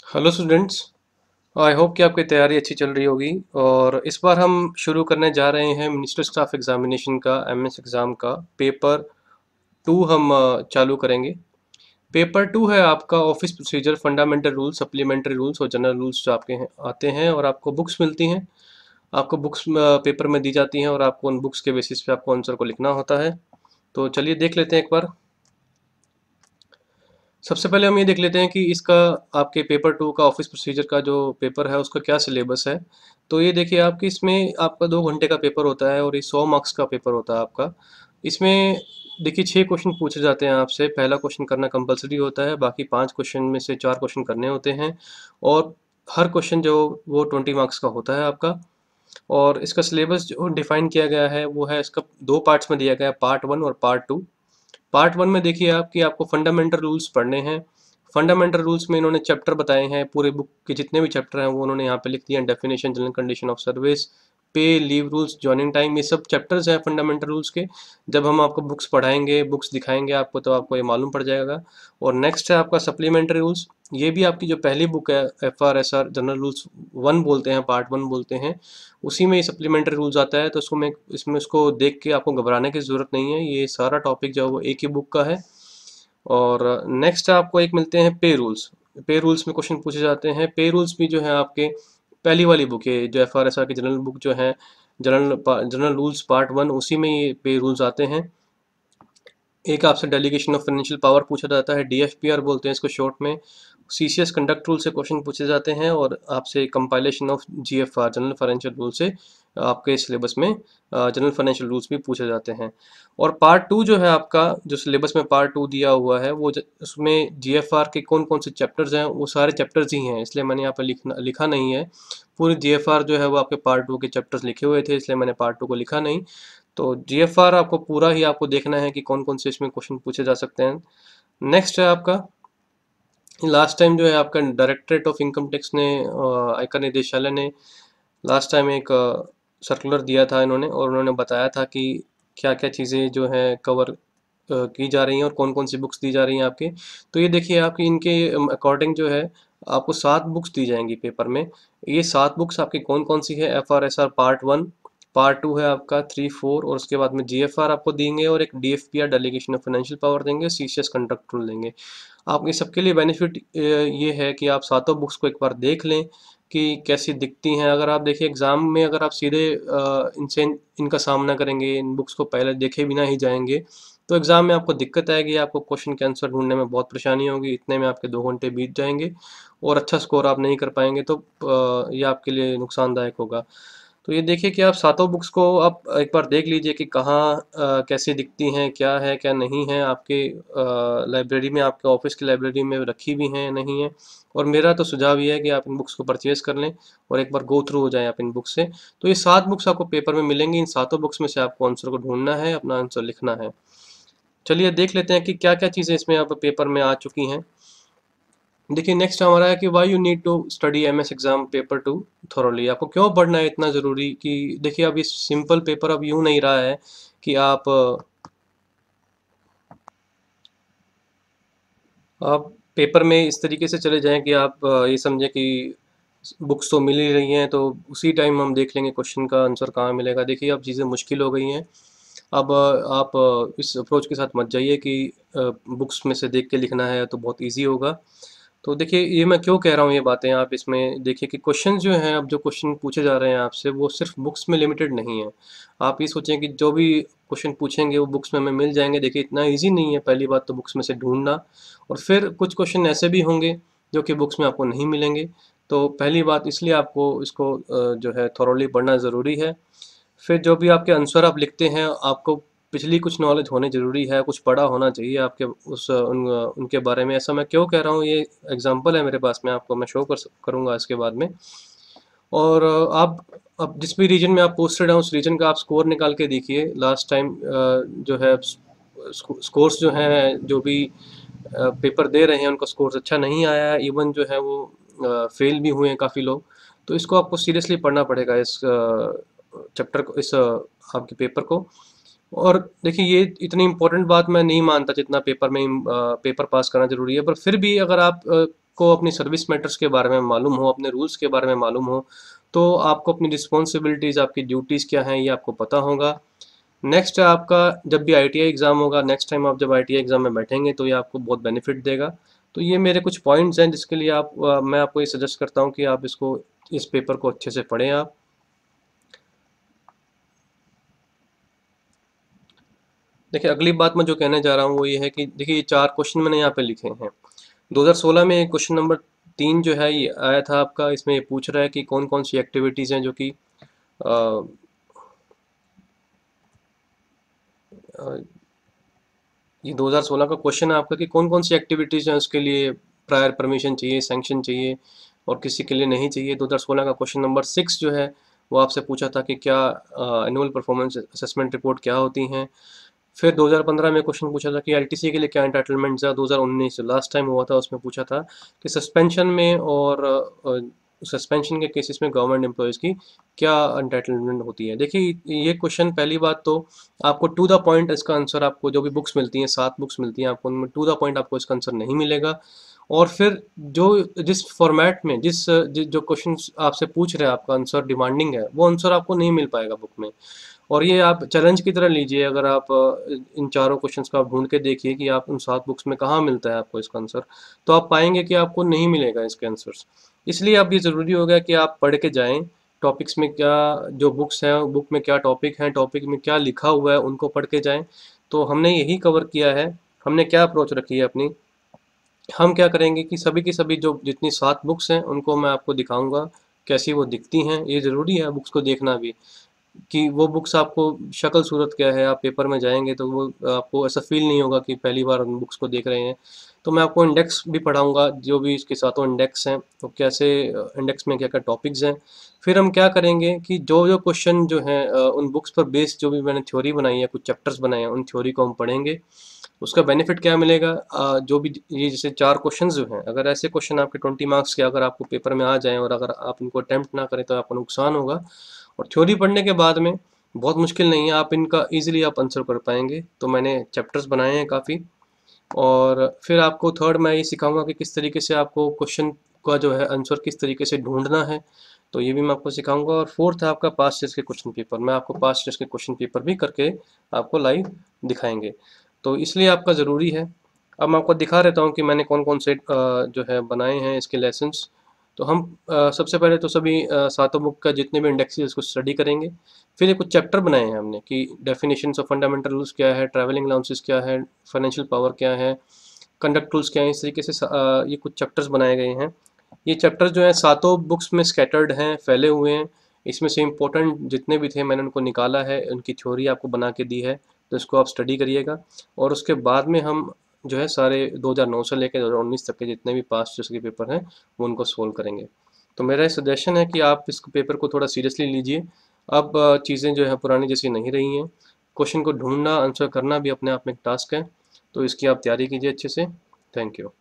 Hello students. I hope कि आपकी तैयारी अच्छी चल रही होगी। और इस बार हम शुरू करने जा रहे हैं मिनिस्टर स्टाफ एग्जामिनेशन का एमएस एग्ज़ाम का पेपर टू हम चालू करेंगे। पेपर टू है आपका office procedure, fundamental rules, supplementary rules और जनरल रूल्स जो आपके हैं आते हैं। और आपको बुक्स मिलती हैं, आपको बुक्स पेपर में दी जाती हैं और आपको उन बुक्स के बेसिस पे आपको आंसर को लिखना होता है। तो चलिए देख लेते हैं एक बार। सबसे पहले हम ये देख लेते हैं कि इसका आपके पेपर टू का ऑफिस प्रोसीजर का जो पेपर है उसका क्या सिलेबस है। तो ये देखिए आपकी इसमें आपका 2 घंटे का पेपर होता है और ये 100 मार्क्स का पेपर होता है आपका। इसमें देखिए 6 क्वेश्चन पूछे जाते हैं आपसे। पहला क्वेश्चन करना कंपलसरी होता है, बाकी 5 क्वेश्चन में से 4 क्वेश्चन करने होते हैं। और हर क्वेश्चन जो वो 20 मार्क्स का होता है आपका। और इसका सिलेबस जो डिफाइन किया गया है वो है, इसका 2 पार्ट्स में दिया गया है, पार्ट वन और पार्ट टू। पार्ट वन में देखिए आपकी आपको फंडामेंटल रूल्स पढ़ने हैं। फंडामेंटल रूल्स में इन्होंने चैप्टर बताए हैं, पूरे बुक के जितने भी चैप्टर हैं वो उन्होंने यहाँ पे लिख दिए हैं। Definition, general condition of service, पे, लीव रूल्स, जॉइनिंग टाइम, ये सब चैप्टर्स हैं फंडामेंटल रूल्स के। जब हम आपको बुक्स पढ़ाएंगे, बुक्स दिखाएंगे आपको, तो आपको ये मालूम पड़ जाएगा। और नेक्स्ट है आपका सप्लीमेंट्री रूल्स। ये भी आपकी जो पहली बुक है FRSR जनरल रूल्स वन बोलते हैं, पार्ट वन बोलते हैं, उसी में ये सप्लीमेंट्री रूल्स आता है। तो उसको मैं इसमें उसको देख के आपको घबराने की ज़रूरत नहीं है, ये सारा टॉपिक जो है वो एक ही बुक का है। और नेक्स्ट आपको एक मिलते हैं पे रूल्स। पे रूल्स में क्वेश्चन पूछे जाते हैं। पे रूल्स भी जो है आपके पहली वाली बुक है, जो FRSR की जनरल बुक जो है, जनरल रूल्स पार्ट वन, उसी में ये पे रूल्स आते हैं। एक आपसे डेलीगेशन ऑफ फाइनेंशियल पावर पूछा जाता है, DFPR बोलते हैं इसको शॉर्ट में। CCS कंडक्ट रूल से क्वेश्चन पूछे जाते हैं। और आपसे compilation of GFR general financial rule से आपके सिलेबस में जनरल फाइनेंशियल रूल्स भी पूछे जाते हैं। और पार्ट टू जो है आपका, जो सिलेबस में पार्ट टू दिया हुआ है वो उसमें GFR के कौन कौन से चैप्टर्स हैं, वो सारे चैप्टर्स ही हैं, इसलिए मैंने यहाँ पर लिखा नहीं है। पूरी GFR जो है वो आपके पार्ट टू के चैप्टर्स लिखे हुए थे, इसलिए मैंने पार्ट टू को लिखा नहीं। तो GFR आपको पूरा ही आपको देखना है कि कौन कौन से इसमें क्वेश्चन पूछे जा सकते हैं। नेक्स्ट है आपका, लास्ट टाइम जो है आपका डायरेक्टरेट ऑफ इनकम टैक्स ने, आयकर निदेशालय ने लास्ट टाइम एक सर्कुलर दिया था इन्होंने, और उन्होंने बताया था कि क्या क्या चीज़ें जो हैं कवर की जा रही हैं और कौन कौन सी बुक्स दी जा रही हैं आपके। तो ये देखिए आपकी इनके अकॉर्डिंग जो है आपको 7 बुक्स दी जाएंगी पेपर में। ये 7 बुक्स आपकी कौन कौन सी है? FRSR part one, part two है आपका 3, 4, और उसके बाद में GFR आपको देंगे, और एक DFPR delegation of financial power देंगे, CCS कंडक्ट रूल देंगे। आप ये सबके लिए बेनिफिट ये है कि आप 7 बुक्स को एक बार देख लें कि कैसी दिखती हैं। अगर आप देखिए एग्ज़ाम में अगर आप सीधे इनसे इनका सामना करेंगे, इन बुक्स को पहले देखे बिना ही जाएंगे, तो एग्ज़ाम में आपको दिक्कत आएगी, आपको क्वेश्चन के आंसर ढूंढने में बहुत परेशानी होगी, इतने में आपके 2 घंटे बीत जाएंगे और अच्छा स्कोर आप नहीं कर पाएंगे। तो ये आपके लिए नुकसानदायक होगा। तो ये देखिए कि आप 7 बुक्स को आप एक बार देख लीजिए कि कहाँ कैसी दिखती हैं, क्या है क्या नहीं है, आपके लाइब्रेरी में, आपके ऑफिस की लाइब्रेरी में रखी भी हैं या नहीं है। और मेरा तो सुझाव ये है कि आप इन बुक्स को परचेज कर लें और एक बार गो थ्रू हो जाएं आप इन बुक्स से। तो ये 7 बुक्स आपको पेपर में मिलेंगी, इन 7 बुक्स में से आपको आंसर को ढूंढना है, अपना आंसर लिखना है। चलिए देख लेते हैं कि क्या क्या चीज़ें इसमें आप पेपर में आ चुकी हैं। देखिए नेक्स्ट हमारा है कि why you need to study MS exam paper to thoroughly. आपको क्यों पढ़ना है इतना ज़रूरी? कि देखिए अब ये सिंपल पेपर अब यूँ नहीं रहा है कि आप पेपर में इस तरीके से चले जाएं कि आप ये समझें कि बुक्स तो मिल ही रही हैं तो उसी टाइम हम देख लेंगे क्वेश्चन का आंसर कहाँ मिलेगा। देखिए अब चीज़ें मुश्किल हो गई हैं। अब आप इस अप्रोच के साथ मत जाइए कि बुक्स में से देख के लिखना है तो बहुत इजी होगा। तो देखिए ये मैं क्यों कह रहा हूँ ये बातें, आप इसमें देखिए कि क्वेश्चन जो हैं, अब जो क्वेश्चन पूछे जा रहे हैं आपसे वो सिर्फ बुक्स में लिमिटेड नहीं है। आप ये सोचें कि जो भी क्वेश्चन पूछेंगे वो बुक्स में हमें मिल जाएंगे। देखिए इतना इजी नहीं है पहली बात तो बुक्स में से ढूंढना, और फिर कुछ क्वेश्चन ऐसे भी होंगे जो कि बुक्स में आपको नहीं मिलेंगे। तो पहली बात इसलिए आपको इसको जो है थॉरोली पढ़ना ज़रूरी है। फिर जो भी आपके आंसर आप लिखते हैं, आपको पिछली कुछ नॉलेज होनी ज़रूरी है, कुछ पढ़ा होना चाहिए आपके उनके बारे में। ऐसा मैं क्यों कह रहा हूँ, ये एग्जांपल है मेरे पास में, आपको मैं शो करूँगा इसके बाद में। और आप अब जिस भी रीजन में आप पोस्टेड हैं उस रीजन का आप स्कोर निकाल के देखिए। लास्ट टाइम जो है स्कोर्स जो हैं, जो भी पेपर दे रहे हैं उनका स्कोर्स अच्छा नहीं आया है, इवन जो है वो फेल भी हुए हैं काफ़ी लोग। तो इसको आपको सीरियसली पढ़ना पड़ेगा, इस चैप्टर को, इस आपके पेपर को। और देखिए ये इतनी इम्पोर्टेंट बात मैं नहीं मानता जितना पेपर में पेपर पास करना ज़रूरी है, पर फिर भी अगर आप को अपनी सर्विस मैटर्स के बारे में मालूम हो, अपने रूल्स के बारे में मालूम हो, तो आपको अपनी रिस्पॉन्सिबिलिटीज़, आपकी ड्यूटीज़ क्या हैं, ये आपको पता होगा। नेक्स्ट आपका जब भी आईटीआई एग्ज़ाम होगा, नेक्स्ट टाइम आप जब आईटीआई एग्ज़ाम में बैठेंगे तो ये आपको बहुत बेनिफिट देगा। तो ये मेरे कुछ पॉइंट्स हैं जिसके लिए मैं आपको ये सजेस्ट करता हूँ कि आप इस पेपर को अच्छे से पढ़ें आप। देखिए, अगली बात मैं जो कहने जा रहा हूँ वो ये है कि देखिए, ये 4 क्वेश्चन मैंने यहाँ पे लिखे हैं। 2016 में क्वेश्चन नंबर 3 जो है ये आया था आपका, इसमें ये पूछ रहा है कि कौन-कौन सी एक्टिविटीज़ हैं जो कि अ अ, ये 2016 का क्वेश्चन है आपका कि कौन-कौन सी एक्टिविटीज़ हैं उसके लिए प्रायर परमिशन चाहिए, सैंक्शन चाहिए और किसी के लिए नहीं चाहिए। 2016 का क्वेश्चन नंबर 6 जो है वो आपसे पूछा था कि क्या एनुअल परफॉर्मेंस असेसमेंट रिपोर्ट क्या होती हैं। फिर 2015 में क्वेश्चन पूछा था कि एलटीसी के लिए क्या एंटाइटलमेंट्स है। 2019 जो लास्ट टाइम हुआ था उसमें पूछा था कि सस्पेंशन में और सस्पेंशन के केसेस में गवर्नमेंट एम्प्लॉयज़ की क्या एंटाइटलमेंट होती है। देखिए, ये क्वेश्चन पहली बात तो आपको टू द पॉइंट इसका आंसर, आपको जो भी बुक्स मिलती हैं 7 बुक्स मिलती हैं आपको, उनमें टू द पॉइंट आपको इसका आंसर नहीं मिलेगा। और फिर जो जिस फॉर्मेट में जो क्वेश्चन आपसे पूछ रहे हैं, आपका आंसर डिमांडिंग है, वो आंसर आपको नहीं मिल पाएगा बुक में। और ये आप चैलेंज की तरह लीजिए, अगर आप इन चारों क्वेश्चंस को आप ढूंढ के देखिए कि आप उन 7 बुक्स में कहाँ मिलता है आपको इसका आंसर, तो आप पाएंगे कि आपको नहीं मिलेगा इसके आंसर्स। इसलिए अब ये ज़रूरी हो गया कि आप पढ़ के जाएं, टॉपिक्स में क्या, जो बुक्स हैं बुक में क्या टॉपिक हैं, टॉपिक में क्या लिखा हुआ है, उनको पढ़ के जाएं। तो हमने यही कवर किया है। हमने क्या अप्रोच रखी है अपनी, हम क्या करेंगे कि सभी की सभी जो जितनी 7 बुक्स हैं उनको मैं आपको दिखाऊंगा कैसी वो दिखती हैं। ये ज़रूरी है बुक्स को देखना भी, कि वो बुक्स आपको शक्ल सूरत क्या है, आप पेपर में जाएंगे तो वो आपको ऐसा फील नहीं होगा कि पहली बार उन बुक्स को देख रहे हैं। तो मैं आपको इंडेक्स भी पढ़ाऊंगा, जो भी इसके साथों इंडेक्स हैं तो कैसे, इंडेक्स में क्या क्या टॉपिक्स हैं। फिर हम क्या करेंगे कि जो जो क्वेश्चन जो हैं उन बुक्स पर बेस्ड जो भी मैंने थ्योरी बनाई है, कुछ चैप्टर्स बनाए हैं, उन थ्योरी को हम पढ़ेंगे। उसका बेनिफिट क्या मिलेगा, जो भी ये जैसे 4 क्वेश्चन जो हैं, अगर ऐसे क्वेश्चन आपके 20 मार्क्स के अगर आपको पेपर में आ जाएं और अगर आप इनको अटेम्प्ट ना करें तो आपको नुकसान होगा। और थ्योरी पढ़ने के बाद में बहुत मुश्किल नहीं है, आप इनका इजीली आप आंसर कर पाएंगे। तो मैंने चैप्टर्स बनाए हैं काफ़ी। और फिर आपको थर्ड मैं ये सिखाऊंगा कि किस तरीके से आपको क्वेश्चन का जो है आंसर किस तरीके से ढूंढना है, तो ये भी मैं आपको सिखाऊंगा। और फोर्थ है आपका पास्ट ईयर्स के क्वेश्चन पेपर, मैं आपको पास्ट ईयर्स के क्वेश्चन पेपर भी करके आपको लाइव दिखाएंगे। तो इसलिए आपका ज़रूरी है। अब मैं आपको दिखा देता हूँ कि मैंने कौन कौन से जो है बनाए हैं इसके लेसन्स। तो हम सबसे पहले तो सभी 7 बुक का जितने भी इंडेक्स है उसको स्टडी करेंगे। फिर ये कुछ चैप्टर बनाए हैं हमने कि डेफिनेशंस ऑफ फंडामेंटल रूल्स क्या है, ट्रैवलिंग अलाउंसेस क्या है, फाइनेंशियल पावर क्या है, कंडक्ट रूल्स क्या है। इस तरीके से ये कुछ चैप्टर्स बनाए गए हैं। ये चैप्टर्स जो हैं सातों बुक्स में स्कैटर्ड हैं, फैले हुए हैं। इसमें से इम्पोर्टेंट जितने भी थे मैंने उनको निकाला है, उनकी थ्योरी आपको बना के दी है, तो इसको आप स्टडी करिएगा। और उसके बाद में हम जो है सारे 2009 से लेकर 2019 तक के जितने भी पास्ट ईयर्स के पेपर हैं वो उनको सोल्व करेंगे। तो मेरा सजेशन है कि आप इस पेपर को थोड़ा सीरियसली लीजिए। अब चीज़ें जो है पुरानी जैसी नहीं रही हैं। क्वेश्चन को ढूंढना, आंसर करना भी अपने आप में एक टास्क है। तो इसकी आप तैयारी कीजिए अच्छे से। Thank you.